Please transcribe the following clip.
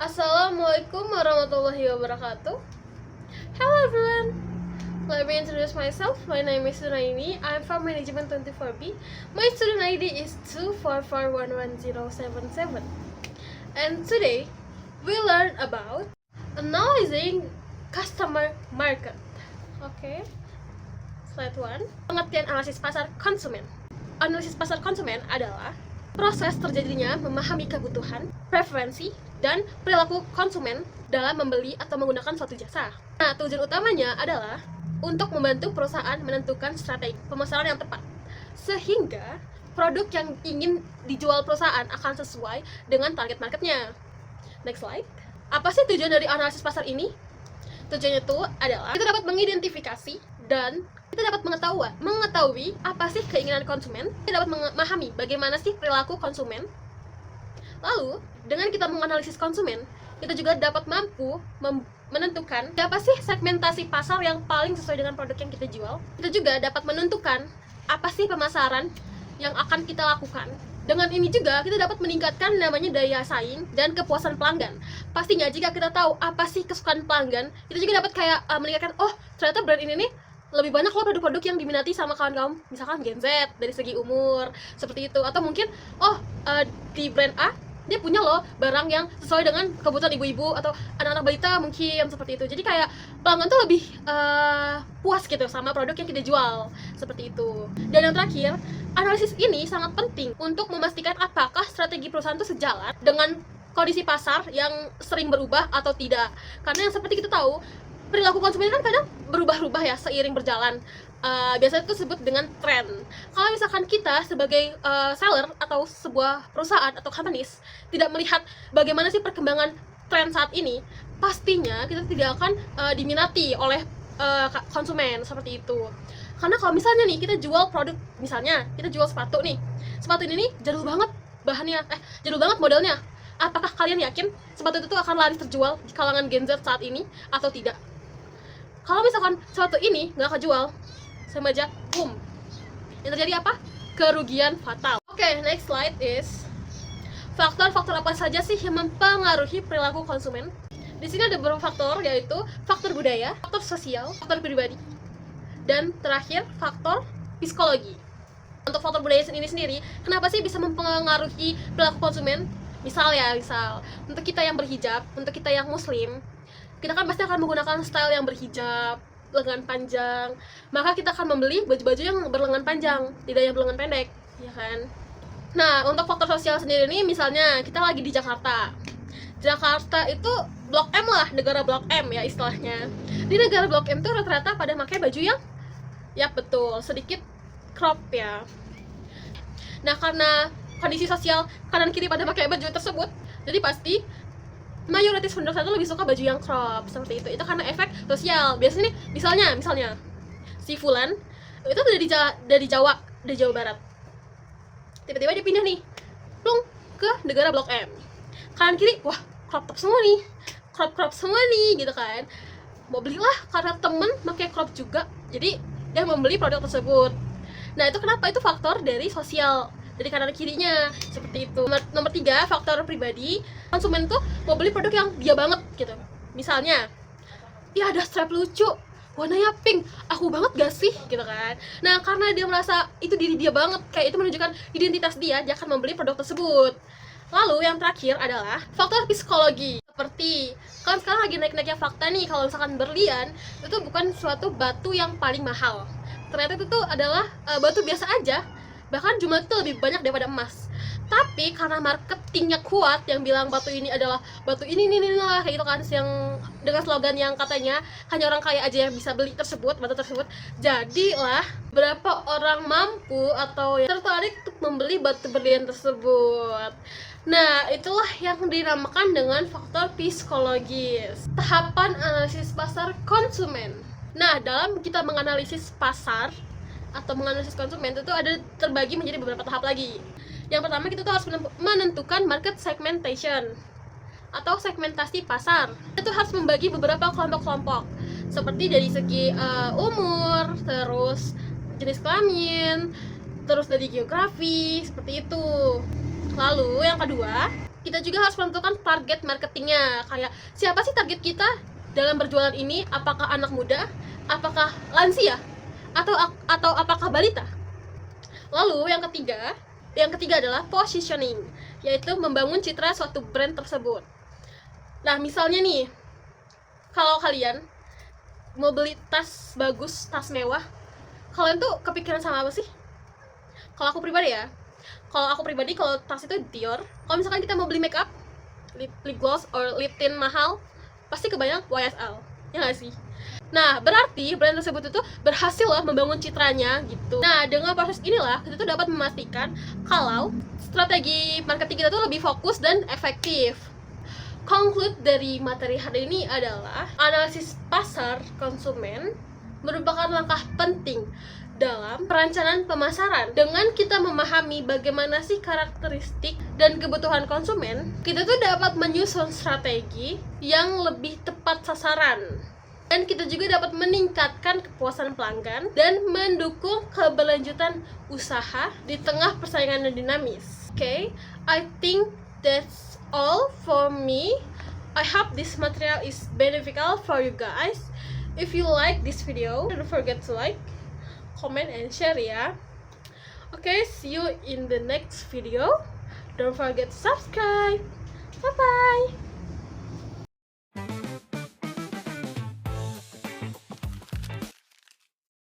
Assalamualaikum warahmatullahi wabarakatuh. Hello everyone. Let me introduce myself. My name is Sunaini. I'm from Management 24B. My student ID is 244110777. And today we learn about analyzing customer market. Okay. Slide 1. Pengertian analisis pasar konsumen. Analisis pasar konsumen adalah proses terjadinya memahami kebutuhan, preferensi, dan perilaku konsumen dalam membeli atau menggunakan suatu jasa. Nah, tujuan utamanya adalah untuk membantu perusahaan menentukan strategi pemasaran yang tepat, sehingga produk yang ingin dijual perusahaan akan sesuai dengan target marketnya. Next slide. Apa sih tujuan dari analisis pasar ini? Tujuannya itu adalah kita dapat mengidentifikasi dan kita dapat mengetahui apa sih keinginan konsumen, kita dapat memahami bagaimana sih perilaku konsumen. Lalu, dengan kita menganalisis konsumen, kita juga dapat mampu menentukan apa sih segmentasi pasar yang paling sesuai dengan produk yang kita jual. Kita juga dapat menentukan apa sih pemasaran yang akan kita lakukan. Dengan ini juga kita dapat meningkatkan namanya daya saing dan kepuasan pelanggan. Pastinya jika kita tahu apa sih kesukaan pelanggan, kita juga dapat kayak meningkatkan, oh ternyata brand ini nih lebih banyak loh produk-produk yang diminati sama kawan-kawan, misalkan Gen Z dari segi umur seperti itu, atau mungkin di brand A dia punya loh barang yang sesuai dengan kebutuhan ibu-ibu atau anak-anak balita mungkin seperti itu. Jadi kayak pelanggan tuh lebih puas gitu sama produk yang kita jual seperti itu. Dan yang terakhir, analisis ini sangat penting untuk memastikan apakah strategi perusahaan itu sejalan dengan kondisi pasar yang sering berubah atau tidak. Karena yang seperti kita tahu, perilaku konsumen kan kadang berubah-ubah ya seiring berjalan. Biasanya itu disebut dengan tren. Kalau misalkan kita sebagai seller atau sebuah perusahaan atau companies tidak melihat bagaimana sih perkembangan tren saat ini, pastinya kita tidak akan diminati oleh konsumen seperti itu. Karena kalau misalnya nih kita jual produk, misalnya kita jual sepatu nih, sepatu ini nih jadul banget bahannya, jadul banget modelnya. Apakah kalian yakin sepatu itu akan laris terjual di kalangan Gen Z saat ini atau tidak? Kalau misalkan sepatu ini nggak kejual, sama aja boom, yang terjadi apa? Kerugian fatal. Oke, next slide is faktor-faktor apa saja sih yang mempengaruhi perilaku konsumen. Di sini ada beberapa faktor, yaitu faktor budaya, faktor sosial, faktor pribadi, dan terakhir faktor psikologi. Untuk faktor budaya ini sendiri, kenapa sih bisa mempengaruhi perilaku konsumen? Misal untuk kita yang berhijab, untuk kita yang muslim, kita kan pasti akan menggunakan style yang berhijab, lengan panjang, maka kita akan membeli baju-baju yang berlengan panjang, tidak yang berlengan pendek, ya kan? Nah, untuk faktor sosial sendiri nih, misalnya kita lagi di Jakarta. Jakarta itu Blok M lah, negara Blok M ya istilahnya. Di negara Blok M tuh rata-rata pada pakai baju yang, ya betul, sedikit crop ya. Nah, karena kondisi sosial kanan kiri pada pakai baju tersebut, jadi pasti mayoritas penduduk itu lebih suka baju yang crop seperti itu. Itu karena efek sosial. Biasanya nih, misalnya si Fulan itu dari Jawa Barat. Tiba-tiba dia pindah nih, plung ke negara Blok M. Kanan kiri, wah crop top semua nih, crop semua nih gitu kan. Mau belilah karena temen pakai crop juga, jadi dia membeli produk tersebut. Nah itu kenapa? Itu faktor dari sosial, dari kanan kirinya seperti itu. Nomor 3, faktor pribadi. Konsumen tuh mau beli produk yang dia banget gitu. Misalnya, ya ada strap lucu, warnanya pink, aku banget gak sih gitu kan. Nah karena dia merasa itu diri dia banget, kayak itu menunjukkan identitas dia akan membeli produk tersebut. Lalu yang terakhir adalah faktor psikologi. Seperti kan sekarang lagi naik-naiknya fakta nih, kalau misalkan berlian itu bukan suatu batu yang paling mahal. Ternyata itu tuh adalah batu biasa aja, bahkan jumlah itu lebih banyak daripada emas. Tapi karena marketingnya kuat yang bilang batu ini adalah batu ini lah kayak gitu kan, yang dengan slogan yang katanya hanya orang kaya aja yang bisa beli batu tersebut, jadilah berapa orang mampu atau yang tertarik untuk membeli batu berlian tersebut. Nah itulah yang dinamakan dengan faktor psikologis. Tahapan analisis pasar konsumen. Nah dalam kita menganalisis pasar atau menganalisis konsumen itu ada terbagi menjadi beberapa tahap lagi. Yang pertama, kita tuh harus menentukan market segmentation atau segmentasi pasar. Kita tuh harus membagi beberapa kelompok-kelompok, seperti dari segi umur, terus jenis kelamin, terus dari geografi, seperti itu. Lalu yang kedua, kita juga harus menentukan target marketingnya. Kayak siapa sih target kita dalam berjualan ini? Apakah anak muda? Apakah lansia? Atau apakah balita? Lalu yang ketiga adalah positioning, yaitu membangun citra suatu brand tersebut. Nah, misalnya nih, kalau kalian mau beli tas bagus, tas mewah, kalian tuh kepikiran sama apa sih? Kalau aku pribadi, kalau tas itu Dior. Kalau misalkan kita mau beli makeup, lip gloss or lip tint mahal, pasti kebanyakan YSL, ya nggak sih? Nah, berarti brand tersebut itu berhasil loh membangun citranya gitu. Nah, dengan proses inilah kita tuh dapat memastikan kalau strategi marketing kita tuh lebih fokus dan efektif. Conclude dari materi hari ini adalah analisis pasar konsumen merupakan langkah penting dalam perencanaan pemasaran. Dengan kita memahami bagaimana sih karakteristik dan kebutuhan konsumen, kita tuh dapat menyusun strategi yang lebih tepat sasaran. Dan kita juga dapat meningkatkan kepuasan pelanggan dan mendukung keberlanjutan usaha di tengah persaingan yang dinamis. Okay, I think that's all for me. I hope this material is beneficial for you guys. If you like this video, don't forget to like, comment, and share ya. Okay, see you in the next video. Don't forget to subscribe. Bye bye.